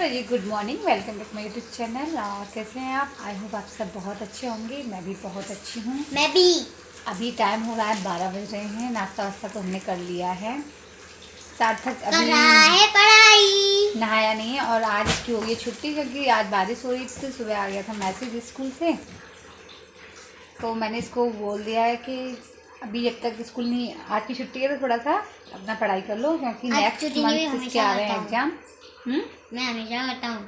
Very good morning, welcome back my YouTube channel. और कैसे हैं आप? आई होप आप सब बहुत अच्छे होंगे। मैं भी बहुत अच्छी हूँ। मैं भी। अभी टाइम हो रहा है 12 बज रहे हैं। नाश्ता वास्ता तो हमने कर लिया है। सार्थक कर अभी रहा है पढ़ाई। नहाया नहीं है और आज इसकी हो गई छुट्टी क्योंकि आज बारिश हो रही थी। सुबह आ गया था मैसेज स्कूल से, तो मैंने इसको बोल दिया है कि अभी जब तक स्कूल नहीं, आज की छुट्टी है तो थोड़ा सा अपना पढ़ाई कर लो क्योंकि नेक्स्ट मंथ इसके आ रहे हैं एग्जाम। मैं हमेशा करता हूँ,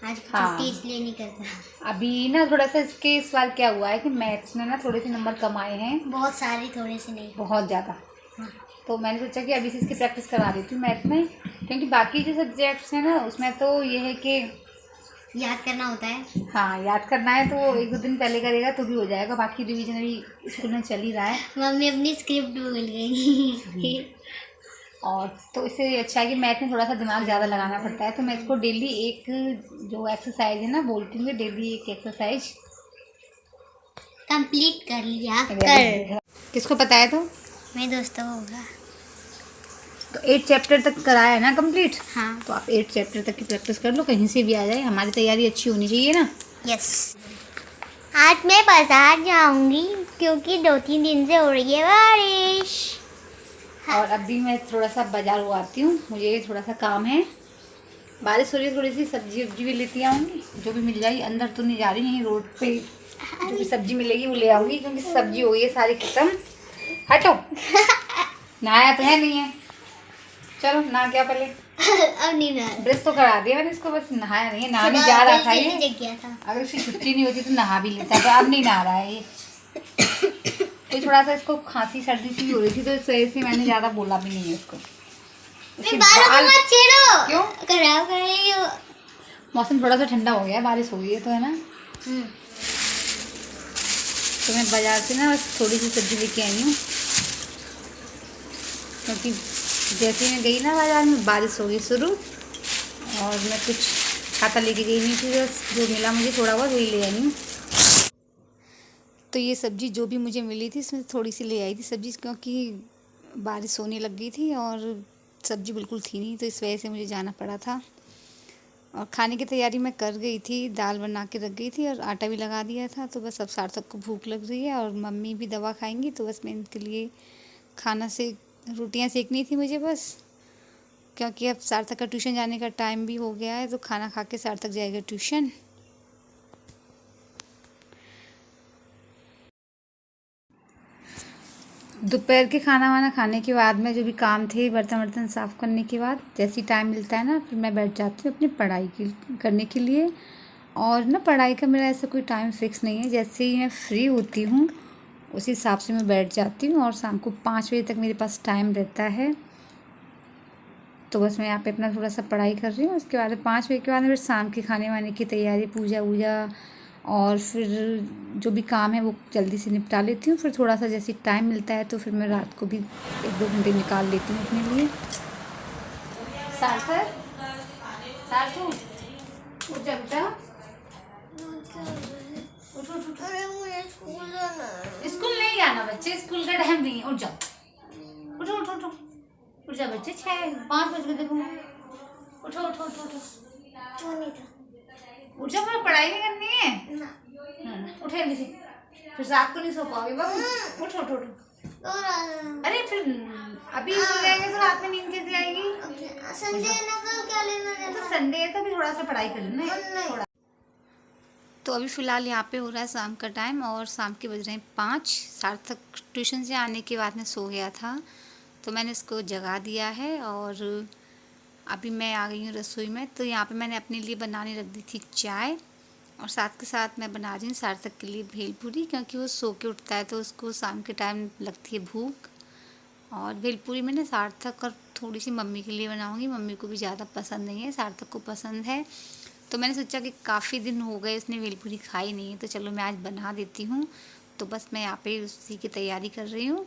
आज की हाँ, छुट्टी इसलिए नहीं करता। अभी ना थोड़ा सा इसके इस बार क्या हुआ है कि मैथ्स में ना थोड़े से नंबर कम आए हैं, बहुत सारे, थोड़े से नहीं, बहुत ज़्यादा। हाँ। तो मैंने सोचा कि अभी से इसकी प्रैक्टिस करा देती हूँ मैथ में, क्योंकि बाकी जो सब्जेक्ट्स हैं ना उसमें तो ये है कि याद करना होता है। हाँ, याद करना है तो एक दो दिन पहले करेगा तो भी हो जाएगा। बाकी रिवीजन अभी स्कूल में चल ही रहा है। मम्मी अपनी स्क्रिप्ट भूल गई। और तो इससे अच्छा है कि मैथ में थोड़ा सा दिमाग ज़्यादा लगाना पड़ता है। तो मैं इसको डेली एक जो एक्सरसाइज है ना, बोलती हूँ डेली एक एक्सरसाइज कंप्लीट कर लिया कर। किसको पता है? तो मेरे दोस्तों को होगा। तो 8 चैप्टर तक कराया है ना कंप्लीट। हाँ, तो आप 8 चैप्टर तक की प्रैक्टिस कर लो, कहीं से भी आ जाए। हमारी तैयारी अच्छी होनी चाहिए ना। यस। आज मैं बाजार जाऊंगी क्योंकि 2-3 दिन से हो रही है बारिश। और अभी मैं थोड़ा सा बाजार को आती हूँ, मुझे थोड़ा सा काम है। बारिश हो रही है, थोड़ी सी सब्जी वब्जी भी लेती आऊँगी, जो भी मिल जाएगी। अंदर तो नहीं जा रही, यहीं रोड पे जो भी सब्जी मिलेगी वो ले आऊँगी, क्योंकि सब्जी हो गई है सारी खत्म। हटो। नहाया तो है नहीं है, चलो नहा क्या पहले। अब नहीं नहा। ब्रश तो करा दिया मैंने इसको, बस नहाया नहीं है। नहा भी जा रहा था ये, गया था। अगर इसकी छुट्टी नहीं होती तो नहा भी लेता, तो अब नहीं नहा रहा है ये। तो थोड़ा सा इसको खांसी सर्दी सी हो रही थी, तो इस वजह से मैंने ज़्यादा बोला भी नहीं है इसको। बालों को मत छेड़ो, क्यों? खराब करेंगे। मौसम थोड़ा सा ठंडा हो गया, बारिश हो गई है तो, है ना। तो मैं बाजार से ना बस थोड़ी सी सब्जी लेके आई हूँ, क्योंकि जैसे ही मैं गई ना बाजार में बारिश हो गई शुरू, और मैं कुछ छाता लेके गई नहीं थी, बस जो मिला मुझे थोड़ा बहुत वही ले आई हूँ। तो ये सब्ज़ी जो भी मुझे मिली थी इसमें थोड़ी सी ले आई थी सब्ज़ी, क्योंकि बारिश होने लग गई थी और सब्ज़ी बिल्कुल थी नहीं, तो इस वजह से मुझे जाना पड़ा था। और खाने की तैयारी मैं कर गई थी, दाल बना के रख गई थी और आटा भी लगा दिया था। तो बस अब सार्थक को भूख लग रही है और मम्मी भी दवा खाएंगी, तो बस मैं इनके लिए खाना से रोटियां सेकनी थी मुझे बस, क्योंकि अब सार्थक का ट्यूशन जाने का टाइम भी हो गया है। तो खाना खा के सार्थक जाएगा ट्यूशन। दोपहर के खाना वाना खाने के बाद में जो भी काम थे, बर्तन वर्तन साफ़ करने के बाद जैसे ही टाइम मिलता है ना, फिर मैं बैठ जाती हूँ अपनी पढ़ाई करने के लिए। और ना पढ़ाई का मेरा ऐसा कोई टाइम फिक्स नहीं है, जैसे ही मैं फ्री होती हूँ उसी हिसाब से मैं बैठ जाती हूँ। और शाम को 5 बजे तक मेरे पास टाइम रहता है, तो बस मैं यहाँ पे अपना थोड़ा सा पढ़ाई कर रही हूँ। उसके बाद 5 बजे के बाद फिर शाम के खाने वाने की तैयारी, पूजा वूजा, और फिर जो भी काम है वो जल्दी से निपटा लेती हूँ। फिर थोड़ा सा जैसे टाइम मिलता है तो फिर मैं रात को भी 1-2 घंटे निकाल लेती हूँ अपने लिए। सार्थक, सार्थक उठ जा बेटा, उठ उठ उठ। स्कूल नहीं जाना बच्चे, स्कूल का टाइम नहीं है, उठ जाओ, उठो उठो उठो, उठ जा बच्चे। 5 बज गए, देखो। उठो उठो उठो उठो, उठ जा, मुझे पढ़ाई नहीं करनी है। उठे जल्दी से, फिर रात को नहीं सो पाओगे बाबू। उठो उठो उठो। अरे फिर अभी सो जाएंगे तो रात में नींद कैसे आएगी? संडे है ना, कल क्या लेना है? तो संडे है तो अभी थोड़ा सा पढ़ाई कर लेना है। तो अभी फ़िलहाल यहाँ पे हो रहा है शाम का टाइम, और शाम के बज रहे हैं 5। सार्थक ट्यूशन से आने के बाद में सो गया था, तो मैंने इसको जगा दिया है। और अभी मैं आ गई हूँ रसोई में। तो यहाँ पे मैंने अपने लिए बनाने रख दी थी चाय, और साथ के साथ मैं बना रही हूँ सार्थक के लिए भेलपूरी, क्योंकि वो सो के उठता है तो उसको शाम के टाइम लगती है भूख। और भेलपूरी मैंने सार्थक और थोड़ी सी मम्मी के लिए बनाऊँगी, मम्मी को भी ज़्यादा पसंद नहीं है, सार्थक को पसंद है। तो मैंने सोचा कि काफ़ी दिन हो गए उसने भेलपूरी खाई नहीं है, तो चलो मैं आज बना देती हूँ। तो बस मैं यहाँ पे उसी की तैयारी कर रही हूँ,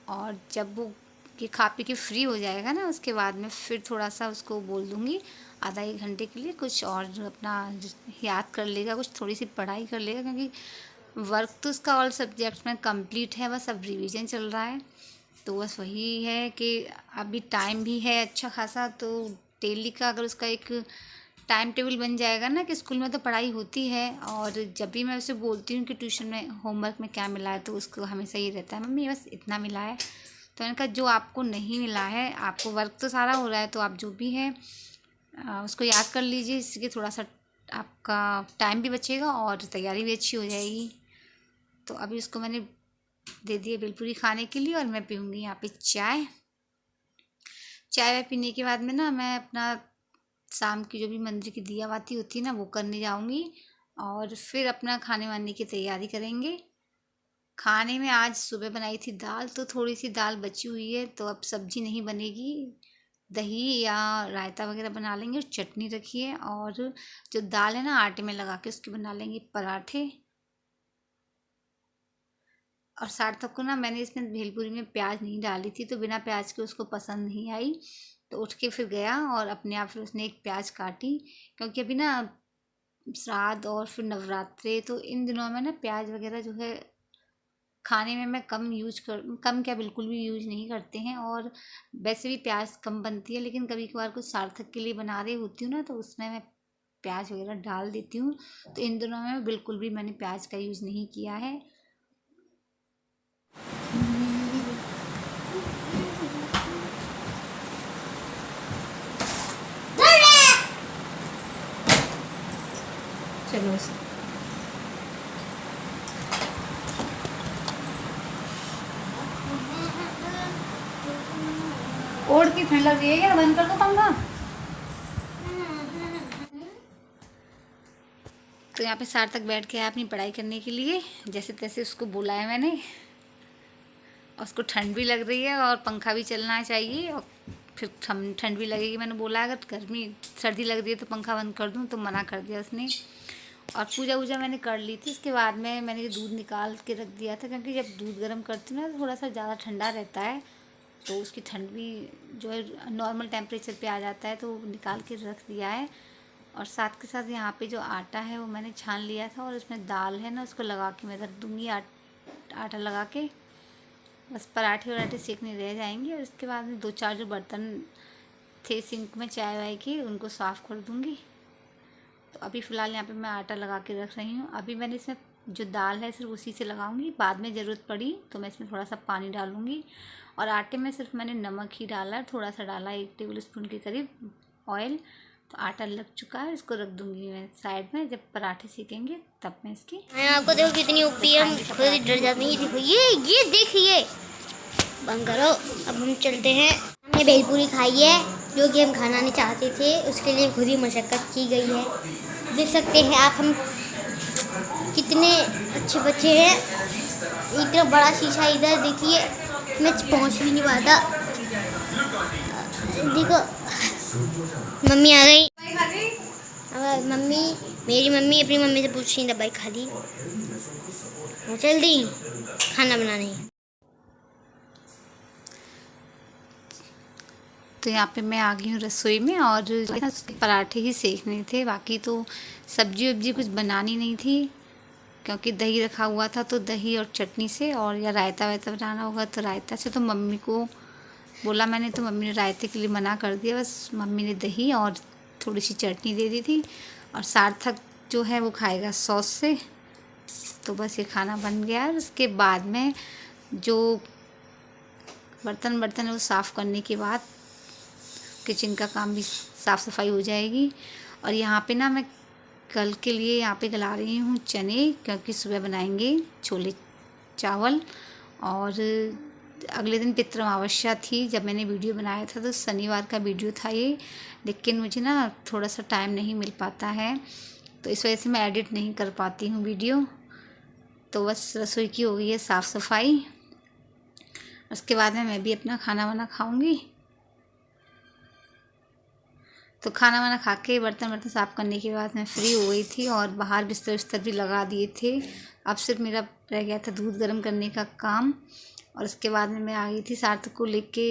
और जब वो कि खा पी के फ्री हो जाएगा ना, उसके बाद में फिर थोड़ा सा उसको बोल दूँगी आधा 1 घंटे के लिए कुछ और अपना याद कर लेगा, कुछ थोड़ी सी पढ़ाई कर लेगा, क्योंकि वर्क तो उसका ऑल सब्जेक्ट्स में कंप्लीट है, बस अब रिवीजन चल रहा है। तो बस वही है कि अभी टाइम भी है अच्छा खासा, तो डेली का अगर उसका एक टाइम टेबल बन जाएगा ना कि स्कूल में तो पढ़ाई होती है, और जब भी मैं उसे बोलती हूँ कि ट्यूशन में होमवर्क में क्या मिला है, तो उसको हमेशा ये रहता है, मम्मी बस इतना मिला है। तो मैंने कहा जो आपको नहीं मिला है, आपको वर्क तो सारा हो रहा है, तो आप जो भी है उसको याद कर लीजिए, इससे थोड़ा सा आपका टाइम भी बचेगा और तैयारी भी अच्छी हो जाएगी। तो अभी उसको मैंने दे दिए भेलपूरी खाने के लिए, और मैं पीऊँगी यहाँ पे चाय। चाय पीने के बाद में ना मैं अपना शाम की जो भी मंदिर की दिया बाती होती है ना, वो करने जाऊँगी, और फिर अपना खाने वाने की तैयारी करेंगे। खाने में आज सुबह बनाई थी दाल, तो थोड़ी सी दाल बची हुई है, तो अब सब्जी नहीं बनेगी, दही या रायता वगैरह बना लेंगे, और चटनी रखी है, और जो दाल है ना आटे में लगा के उसके बना लेंगे पराठे। और सार्थक को ना मैंने इसमें भेलपूरी में प्याज नहीं डाली थी, तो बिना प्याज के उसको पसंद नहीं आई, तो उठ के फिर गया और अपने आप फिर उसने एक प्याज काटी, क्योंकि अभी ना श्राद्ध और फिर नवरात्रे, तो इन दिनों में ना प्याज वगैरह जो है खाने में मैं कम क्या बिल्कुल भी यूज नहीं करते हैं, और वैसे भी प्याज कम बनती है, लेकिन कभी कभार कुछ सार्थक के लिए बना रही होती हूँ ना, तो उसमें मैं प्याज वगैरह डाल देती हूँ। तो इन दिनों में बिल्कुल भी मैंने प्याज का यूज़ नहीं किया है। चलो ओढ़ की ठंड लग रही है, क्या बंद कर दो पंखा। तो यहाँ पे सार्थक बैठ के आया अपनी पढ़ाई करने के लिए, जैसे तैसे उसको बोला है मैंने, और उसको ठंड भी लग रही है और पंखा भी चलना चाहिए, और फिर ठंड भी लगेगी। मैंने बोला अगर सर्दी लग रही है तो पंखा बंद कर दूँ, तो मना कर दिया उसने। और पूजा वूजा मैंने कर ली थी। इसके बाद में मैंने दूध निकाल के रख दिया था, क्योंकि जब दूध गर्म करती हूँ ना तो थोड़ा सा ज़्यादा ठंडा रहता है, तो उसकी ठंड भी जो है नॉर्मल टेम्परेचर पे आ जाता है, तो निकाल के रख दिया है। और साथ के साथ यहाँ पे जो आटा है वो मैंने छान लिया था, और इसमें दाल है ना उसको लगा के मैं रख दूँगी, आटा लगा के बस पराठे वराठे सेकने रह जाएंगे। और इसके बाद में 2-4 जो बर्तन थे सिंक में चाय वाय के, उनको साफ़ कर दूँगी। तो अभी फ़िलहाल यहाँ पे मैं आटा लगा के रख रही हूँ। अभी मैंने इसमें जो दाल है सिर्फ उसी से लगाऊंगी, बाद में ज़रूरत पड़ी तो मैं इसमें थोड़ा सा पानी डालूँगी। और आटे में सिर्फ मैंने नमक ही डाला, थोड़ा सा डाला 1 टेबल स्पून के करीब ऑयल। तो आटा लग चुका है, इसको रख दूँगी मैं साइड में, जब पराठे सेकेंगे तब मैं इसकी। आपको देखो कितनी उगती है, हम खुद ही डर जाते हैं। देखो ये देखिए, बंद करो। अब हम चलते हैं। हमने भेलपूरी खाई है, जो कि हम खाना नहीं चाहते थे, उसके लिए खुद ही मशक्क़त की गई है। देख सकते हैं आप हम कितने अच्छे बच्चे हैं। इतना बड़ा शीशा इधर देखिए, मैं पहुंच भी नहीं पाता। देखो मम्मी आ गई। अब मेरी मम्मी अपनी मम्मी से पूछ रही दवाई खा ली, वो चल दी खाना बनाने। तो यहाँ पे मैं आ गई हूँ रसोई में, और पराठे ही सेकने थे, बाकी तो सब्जी वब्जी कुछ बनानी नहीं थी, क्योंकि दही रखा हुआ था, तो दही और चटनी से, और या रायता वायता बनाना होगा तो रायता से। तो मम्मी को बोला मैंने, तो मम्मी ने रायते के लिए मना कर दिया, बस मम्मी ने दही और थोड़ी सी चटनी दे दी थी। और सार्थक जो है वो खाएगा सॉस से। तो बस ये खाना बन गया है। उसके बाद में जो बर्तन है वो साफ़ करने के बाद किचन का काम भी साफ़ सफाई हो जाएगी। और यहाँ पे ना मैं कल के लिए यहाँ पे गला रही हूँ चने, क्योंकि सुबह बनाएंगे छोले चावल। और अगले दिन पितृ अमावस्या थी, जब मैंने वीडियो बनाया था तो शनिवार का वीडियो था ये, लेकिन मुझे ना थोड़ा सा टाइम नहीं मिल पाता है, तो इस वजह से मैं एडिट नहीं कर पाती हूँ वीडियो। तो बस रसोई की हो गई है साफ़ सफाई। उसके बाद में मैं भी अपना खाना वाना खाऊंगी। तो खाना वाना खा के बर्तन साफ़ करने के बाद मैं फ्री हो गई थी, और बाहर बिस्तर भी लगा दिए थे। अब सिर्फ मेरा रह गया था दूध गर्म करने का काम। और उसके बाद में मैं आ गई थी सार्थक को लेके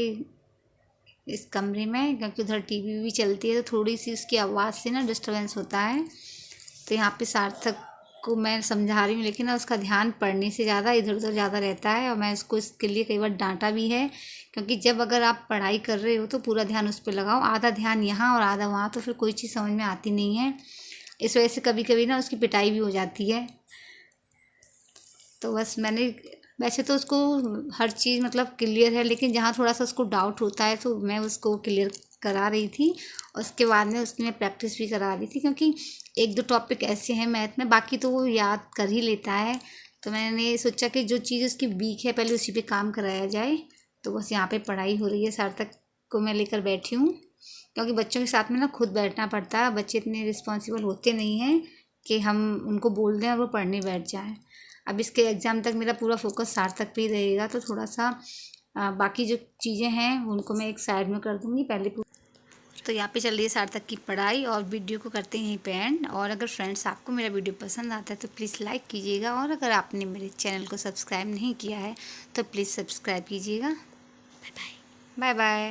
इस कमरे में, क्योंकि उधर टीवी भी चलती है, तो थोड़ी सी उसकी आवाज़ से ना डिस्टर्बेंस होता है। तो यहाँ पे सार्थक को मैं समझा रही हूँ, लेकिन ना उसका ध्यान पढ़ने से ज़्यादा इधर उधर ज़्यादा रहता है। और मैं उसको इसके लिए कई बार डांटा भी है, क्योंकि जब अगर आप पढ़ाई कर रहे हो तो पूरा ध्यान उस पर लगाओ, आधा ध्यान यहाँ और आधा वहाँ, तो फिर कोई चीज़ समझ में आती नहीं है। इस वजह से कभी कभी ना उसकी पिटाई भी हो जाती है। तो बस मैंने, वैसे तो उसको हर चीज़ मतलब क्लियर है, लेकिन जहाँ थोड़ा सा उसको डाउट होता है तो मैं उसको क्लियर करा रही थी। और उसके बाद में उसकी मैं प्रैक्टिस भी करा रही थी, क्योंकि एक दो टॉपिक ऐसे हैं मैथ में, बाकी तो वो याद कर ही लेता है। तो मैंने सोचा कि जो चीज़ उसकी वीक है पहले उसी पे काम कराया जाए। तो बस यहाँ पे पढ़ाई हो रही है, सार्थक को मैं लेकर बैठी हूँ, क्योंकि बच्चों के साथ में ना खुद बैठना पड़ता है। बच्चे इतने रिस्पॉन्सिबल होते नहीं हैं कि हम उनको बोल दें और वो पढ़ने बैठ जाएँ। अब इसके एग्ज़ाम तक मेरा पूरा फोकस सार्थक पे ही रहेगा, तो थोड़ा सा बाकी जो चीज़ें हैं उनको मैं एक साइड में कर दूँगी पहले। तो यहाँ पे चल रही है सार्थक की पढ़ाई, और वीडियो को करते हैं यहीं पे एंड। और अगर फ्रेंड्स आपको मेरा वीडियो पसंद आता है तो प्लीज़ लाइक कीजिएगा, और अगर आपने मेरे चैनल को सब्सक्राइब नहीं किया है तो प्लीज़ सब्सक्राइब कीजिएगा। Bye bye. Bye bye.